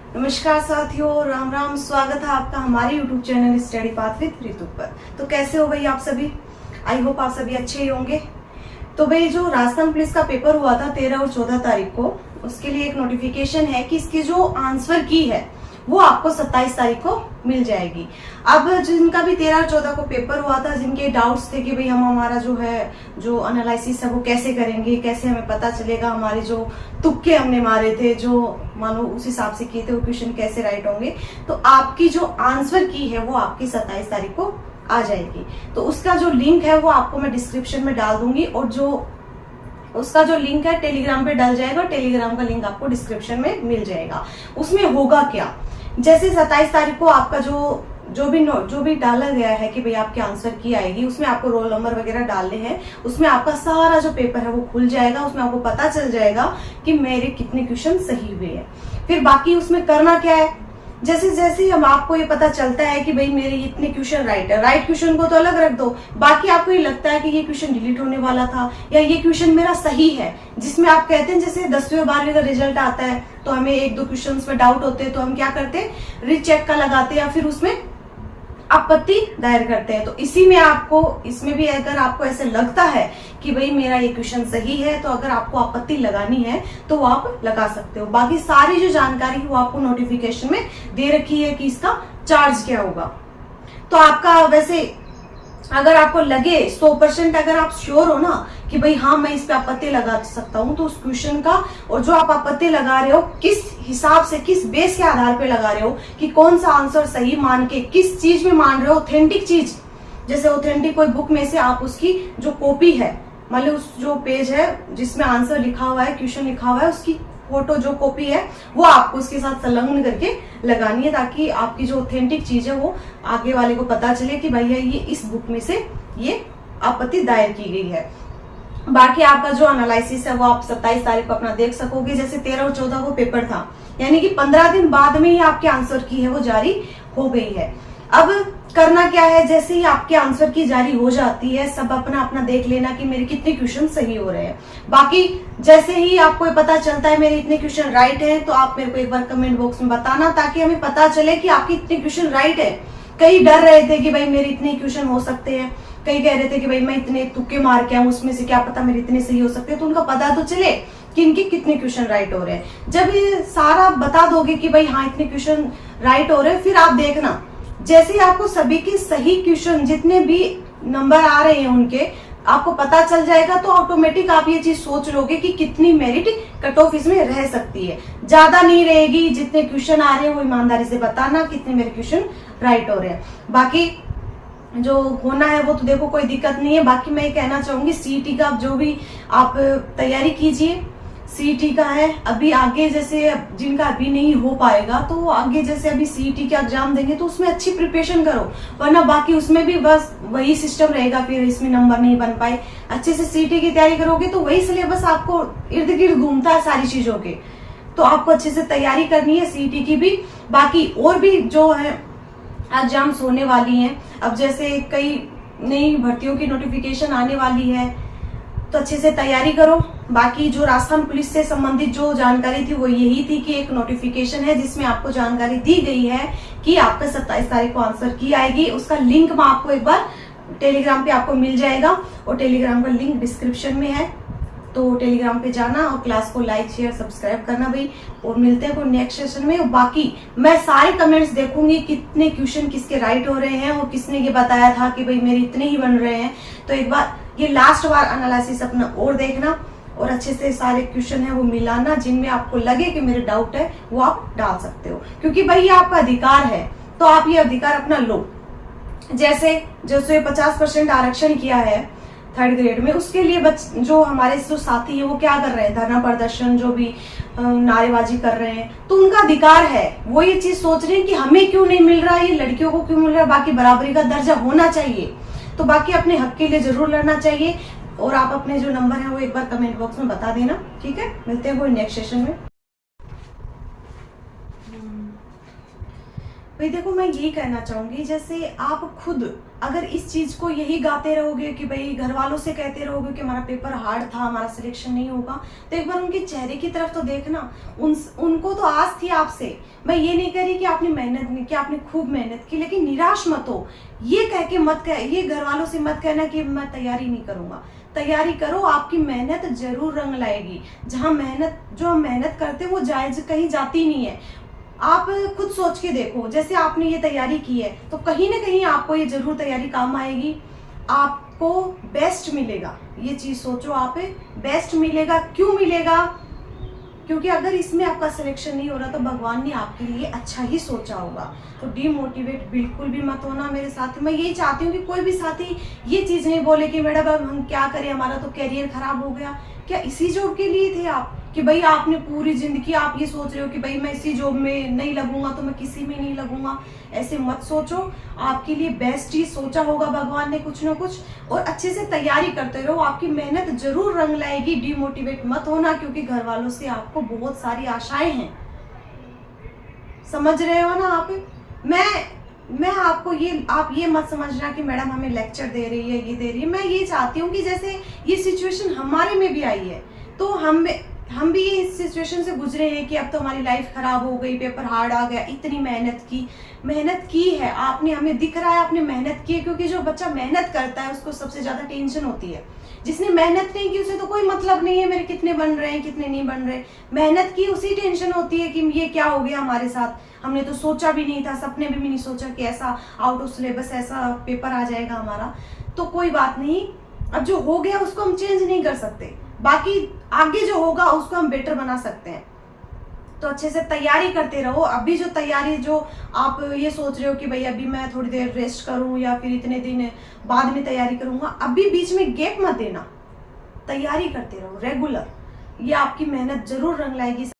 नमस्कार साथियों, राम राम। स्वागत है आपका हमारे YouTube channel study path with Ritu पर। तो कैसे हो भाई आप सभी? आई होप आप सभी अच्छे ही होंगे। तो भाई जो राजस्थान पुलिस का पेपर हुआ था 13 और 14 तारीख को, उसके लिए एक नोटिफिकेशन है कि इसकी जो आंसर की है वो आपको 27 तारीख को मिल जाएगी। अब जिनका भी 13 और 14 को पेपर हुआ था, जिनके डाउट्स थे कि भाई हम हमारा जो एनालिसिस है वो कैसे करेंगे, कैसे हमें पता चलेगा, हमारे जो तुक्के हमने मारे थे, जो मानो उस हिसाब से किए थे, वो क्वेश्चन कैसे राइट होंगे, तो आपकी जो आंसर की है वो आपकी 27 तारीख को आ जाएगी। तो उसका जो लिंक है वो आपको मैं डिस्क्रिप्शन में डाल दूंगी, और उसका जो लिंक है टेलीग्राम पे डल जाएगा, टेलीग्राम का लिंक आपको डिस्क्रिप्शन में मिल जाएगा। उसमें होगा क्या, जैसे 27 तारीख को आपका जो भी डाला गया है कि भाई आपके आंसर की आएगी, उसमें आपको रोल नंबर वगैरह डालने हैं, उसमें आपका सारा जो पेपर है वो खुल जाएगा, उसमें आपको पता चल जाएगा कि मेरे कितने क्वेश्चन सही हुए हैं। फिर बाकी उसमें करना क्या है, जैसे जैसे हम आपको ये पता चलता है कि भाई मेरे इतने क्वेश्चन राइट है, राइट क्वेश्चन को तो अलग रख दो, बाकी आपको ये लगता है कि ये क्वेश्चन डिलीट होने वाला था या ये क्वेश्चन मेरा सही है, जिसमें आप कहते हैं जैसे 10वीं और 12वीं का रिजल्ट आता है तो हमें 1-2 क्वेश्चन में डाउट होते हैं, तो हम क्या करते हैं, रीचेक का लगाते हैं या फिर उसमें आपत्ति दायर करते हैं। तो इसमें भी अगर आपको ऐसे लगता है कि भाई मेरा ये क्वेश्चन सही है, तो अगर आपको आपत्ति लगानी है तो वो आप लगा सकते हो। बाकी सारी जो जानकारी है वो आपको नोटिफिकेशन में दे रखी है कि इसका चार्ज क्या होगा। तो आपका वैसे अगर आपको लगे 100% अगर आप श्योर हो ना कि भाई हाँ मैं इस पे आपत्ति लगा सकता हूँ, तो उस क्वेश्चन का और जो आप आपत्ति लगा रहे हो किस हिसाब से, किस बेस के आधार पे लगा रहे हो, कि कौन सा आंसर सही मान के किस चीज में मान रहे हो, ऑथेंटिक चीज, जैसे ऑथेंटिक कोई बुक में से आप उसकी जो कॉपी है, मान लो उस जो पेज है जिसमें आंसर लिखा हुआ है, क्वेश्चन लिखा हुआ है, उसकी फोटो जो कॉपी है वो आपको उसके साथ संलग्न करके लगानी है, ताकि आपकी जो ऑथेंटिक चीज है वो आगे वाले को पता चले कि भैया ये इस बुक में से ये आपत्ति दायर की गई है। बाकी आपका जो एनालिसिस है वो आप 27 तारीख को अपना देख सकोगे। जैसे 13 और 14 को पेपर था, यानी कि 15 दिन बाद में ही आपके आंसर की है वो जारी हो गई है। अब करना क्या है, जैसे ही आपके आंसर की जारी हो जाती है, सब अपना अपना देख लेना कि मेरे कितने क्वेश्चन सही हो रहे हैं। बाकी जैसे ही आपको पता चलता है मेरे इतने क्वेश्चन राइट हैं, तो आप मेरे को एक बार कमेंट बॉक्स में बताना, ताकि हमें पता चले कि आपके इतने क्वेश्चन राइट है। कई डर रहे थे कि भाई मेरे इतने क्वेश्चन हो सकते हैं, कई कह रहे थे कि भाई मैं इतने तुक्के मार के आऊं, उसमें से क्या पता मेरे इतने सही हो सकते हैं। तो उनका पता तो चले कि इनके कितने क्वेश्चन राइट हो रहे हैं। जब ये सारा बता दोगे कि भाई हाँ इतने क्वेश्चन राइट हो रहे हैं, फिर आप देखना जैसे ही आपको सभी के सही क्वेश्चन जितने भी नंबर आ रहे हैं उनके आपको पता चल जाएगा, तो ऑटोमेटिक आप ये चीज सोच लोगे कि कितनी मेरिट कट ऑफ इसमें रह सकती है। ज्यादा नहीं रहेगी, जितने क्वेश्चन आ रहे हैं वो ईमानदारी से बताना कितने मेरे क्वेश्चन राइट हो रहे हैं। बाकी जो होना है वो तो देखो कोई दिक्कत नहीं है। बाकी मैं ये कहना चाहूंगी सीईटी का जो भी आप तैयारी कीजिए, सीईटी का है अभी आगे, जैसे जिनका अभी नहीं हो पाएगा तो आगे जैसे अभी सीईटी का एग्जाम देंगे तो उसमें अच्छी प्रिपरेशन करो, वरना बाकी उसमें भी बस वही सिस्टम रहेगा, फिर इसमें नंबर नहीं बन पाए। अच्छे से सीईटी की तैयारी करोगे तो वही सिलेबस आपको इर्द गिर्द घूमता है सारी चीजों के, तो आपको अच्छे से तैयारी करनी है सीईटी की भी। बाकी और भी जो है एग्जाम्स होने वाली हैं, अब जैसे कई नई भर्तियों की नोटिफिकेशन आने वाली है, तो अच्छे से तैयारी करो। बाकी जो राजस्थान पुलिस से संबंधित जो जानकारी थी वो यही थी कि एक नोटिफिकेशन है जिसमें आपको जानकारी दी गई है कि आपका 27 तारीख को आंसर की आएगी। उसका लिंक मैं आपको एक बार टेलीग्राम पे आपको मिल जाएगा, और टेलीग्राम का लिंक डिस्क्रिप्शन में है, तो टेलीग्राम पे जाना और क्लास को लाइक शेयर सब्सक्राइब करना भाई। और मिलते हैं कोई नेक्स्ट सेशन में। और बाकी मैं सारे कमेंट्स देखूंगी कितने क्वेश्चन किसके राइट हो रहे हैं और किसने ये बताया था कि भाई मेरे इतने ही बन रहे हैं। तो एक बार ये लास्ट बार एनालिसिस अपना और देखना, और अच्छे से सारे क्वेश्चन है वो मिलाना, जिनमें आपको लगे कि मेरे डाउट है वो आप डाल सकते हो, क्योंकि भाई ये आपका अधिकार है, तो आप ये अधिकार अपना लो। जैसे 50% आरक्षण किया है 3rd ग्रेड में, उसके लिए जो हमारे जो साथी है वो क्या कर रहे हैं, धरना प्रदर्शन, जो भी नारेबाजी कर रहे हैं, तो उनका अधिकार है। वो ये चीज सोच रहे हैं कि हमें क्यों नहीं मिल रहा है, ये लड़कियों को क्यों मिल रहा है, बाकी बराबरी का दर्जा होना चाहिए। तो बाकी अपने हक के लिए जरूर लड़ना चाहिए। और आप अपने जो नंबर है वो एक बार कमेंट बॉक्स में बता देना, ठीक है। मिलते हैं कोई नेक्स्ट सेशन में। भाई देखो, मैं यही कहना चाहूंगी, जैसे आप खुद अगर इस चीज को यही गाते रहोगे कि भाई घर वालों से कहते रहोगे कि हमारा पेपर हार्ड था, हमारा सिलेक्शन नहीं होगा, तो एक बार उनके चेहरे की तरफ तो देखना। उनको तो आस थी आपसे। मैं ये नहीं कह रही कि आपने मेहनत नहीं की, आपने खूब मेहनत की, लेकिन निराश मत हो। ये कह के मत कह, ये घर वालों से मत कहना कि मैं तैयारी नहीं करूंगा। तैयारी करो, आपकी मेहनत जरूर रंग लाएगी। जहाँ मेहनत, जो हम मेहनत करते हैं वो जायज कहीं जाती नहीं है। आप खुद सोच के देखो, जैसे आपने ये तैयारी की है तो कहीं ना कहीं आपको ये जरूर तैयारी काम आएगी, आपको बेस्ट मिलेगा। ये चीज सोचो, आप बेस्ट मिलेगा। क्यों मिलेगा? क्योंकि अगर इसमें आपका सिलेक्शन नहीं हो रहा तो भगवान ने आपके लिए अच्छा ही सोचा होगा। तो डीमोटिवेट बिल्कुल भी मत होना मेरे साथी। मैं यही चाहती हूँ कि कोई भी साथी ये चीज नहीं बोले कि मैडम अब हम क्या करें, हमारा तो करियर खराब हो गया। क्या इसी जॉब के लिए थे आप कि भाई आपने पूरी जिंदगी आप ये सोच रहे हो कि भाई मैं इसी जॉब में नहीं लगूंगा तो मैं किसी में नहीं लगूंगा? ऐसे मत सोचो। आपके लिए बेस्ट ही सोचा होगा भगवान ने कुछ ना कुछ। और अच्छे से तैयारी करते रहो, आपकी मेहनत जरूर रंग लाएगी। डिमोटिवेट मत होना, क्योंकि घर वालों से आपको बहुत सारी आशाएं हैं। समझ रहे हो ना आप? मैं आपको आप ये मत समझना कि मैडम हमें लेक्चर दे रही है, ये दे रही है। मैं ये चाहती हूँ कि जैसे ये सिचुएशन हमारे में भी आई है तो हम भी इस सिचुएशन से गुजरे हैं कि अब तो हमारी लाइफ खराब हो गई, पेपर हार्ड आ गया। इतनी मेहनत की है आपने, हमें दिख रहा है आपने मेहनत की है। क्योंकि जो बच्चा मेहनत करता है उसको सबसे ज्यादा टेंशन होती है। जिसने मेहनत नहीं की उसे तो कोई मतलब नहीं है मेरे कितने बन रहे हैं कितने नहीं बन रहे। मेहनत की उसी टेंशन होती है कि ये क्या हो गया हमारे साथ, हमने तो सोचा भी नहीं था, सपने भी नहीं सोचा कि ऐसा आउट ऑफ सिलेबस ऐसा पेपर आ जाएगा हमारा। तो कोई बात नहीं, अब जो हो गया उसको हम चेंज नहीं कर सकते, बाकी आगे जो होगा उसको हम बेटर बना सकते हैं। तो अच्छे से तैयारी करते रहो। अभी जो तैयारी, जो आप ये सोच रहे हो कि भाई अभी मैं थोड़ी देर रेस्ट करूं या फिर इतने दिन बाद में तैयारी करूंगा, अभी बीच में गैप मत देना। तैयारी करते रहो रेगुलर, ये आपकी मेहनत जरूर रंग लाएगी।